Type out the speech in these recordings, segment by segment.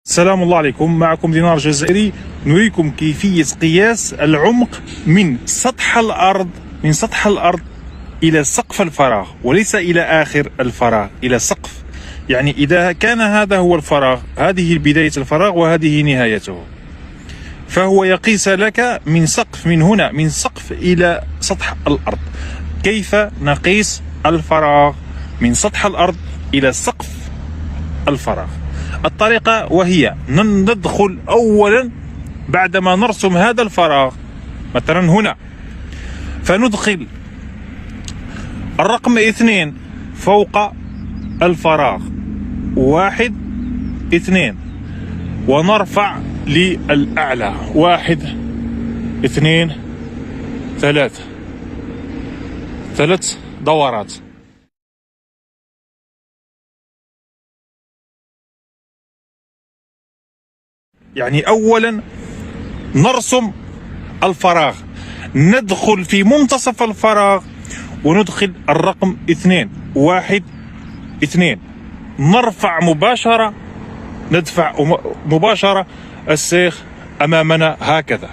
السلام الله عليكم، معكم دينار جزائري. نريكم كيفية قياس العمق من سطح الأرض إلى سقف الفراغ، وليس إلى آخر الفراغ، إلى سقف. يعني إذا كان هذا هو الفراغ، هذه بداية الفراغ وهذه نهايته، فهو يقيس لك من سقف، من هنا، من سقف إلى سطح الأرض. كيف نقيس الفراغ من سطح الأرض إلى سقف الفراغ؟ الطريقة وهي ندخل أولا بعدما نرسم هذا الفراغ مثلا هنا، فندخل الرقم 2 فوق الفراغ، 1 2، ونرفع للأعلى 1 2 3، 3 دورات. يعني أولا نرسم الفراغ، ندخل في منتصف الفراغ وندخل الرقم 2 1 2، نرفع مباشرة، ندفع مباشرة السيخ أمامنا هكذا،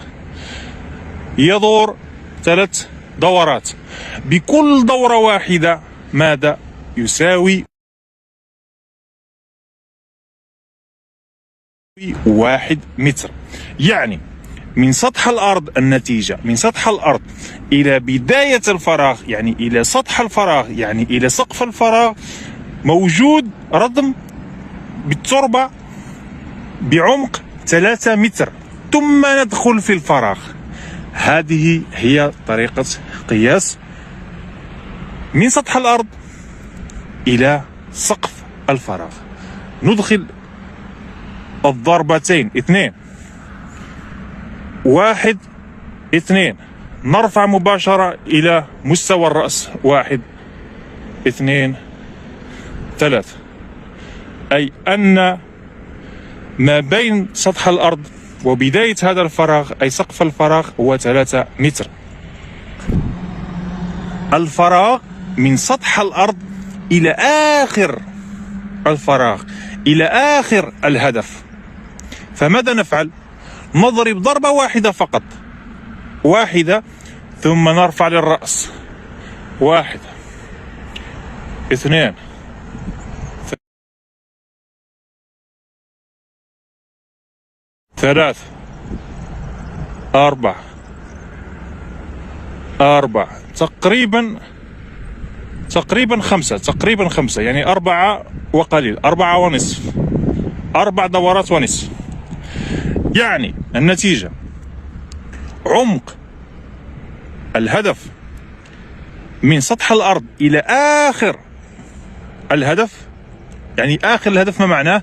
يدور 3 دورات، بكل دورة واحدة ماذا يساوي؟ 1 متر. يعني من سطح الأرض، النتيجة من سطح الأرض إلى بداية الفراغ، يعني إلى سطح الفراغ، يعني إلى سقف الفراغ، موجود ردم بالتربة بعمق 3 متر. ثم ندخل في الفراغ. هذه هي طريقة قياس من سطح الأرض إلى سقف الفراغ. ندخل الضربتين 2 1 2، نرفع مباشرة إلى مستوى الرأس 1 2 3، أي أن ما بين سطح الأرض وبداية هذا الفراغ أي سقف الفراغ هو 3 متر. الفراغ من سطح الأرض إلى آخر الفراغ، إلى آخر الهدف. فماذا نفعل؟ نضرب ضربة واحدة فقط، واحدة، ثم نرفع للرأس 1 2 3 4 تقريبا 5، يعني 4 وقليل، 4 ونصف، 4 دورات ونصف. يعني النتيجة عمق الهدف من سطح الأرض إلى آخر الهدف. يعني آخر الهدف ما معناه؟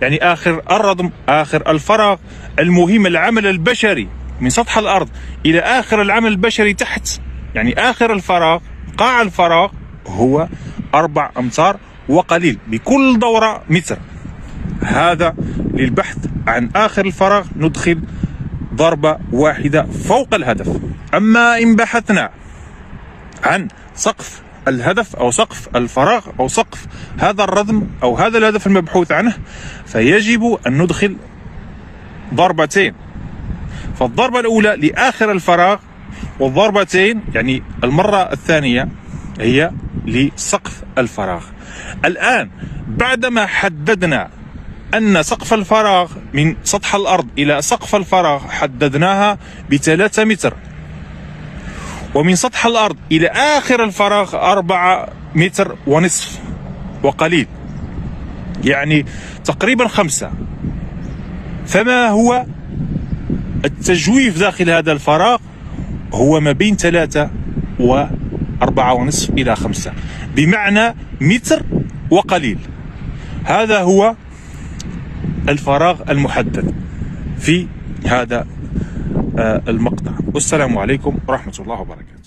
يعني آخر الردم، آخر الفراغ. المهم العمل البشري من سطح الأرض إلى آخر العمل البشري تحت، يعني آخر الفراغ، قاع الفراغ، هو 4 أمتار وقليل، بكل دورة متر. هذا للبحث عن آخر الفراغ ندخل ضربة واحدة فوق الهدف. أما إن بحثنا عن سقف الهدف أو سقف الفراغ أو سقف هذا الردم أو هذا الهدف المبحوث عنه، فيجب أن ندخل ضربتين. فالضربة الأولى لآخر الفراغ، والضربتين يعني المرة الثانية هي لسقف الفراغ. الآن بعدما حددنا أن سقف الفراغ من سطح الأرض إلى سقف الفراغ حددناها ب3 متر، ومن سطح الأرض إلى آخر الفراغ 4 متر ونصف وقليل، يعني تقريبا 5. فما هو التجويف داخل هذا الفراغ؟ هو ما بين 3 و4 ونصف إلى 5، بمعنى متر وقليل. هذا هو الفراغ المحدد في هذا المقطع. والسلام عليكم ورحمة الله وبركاته.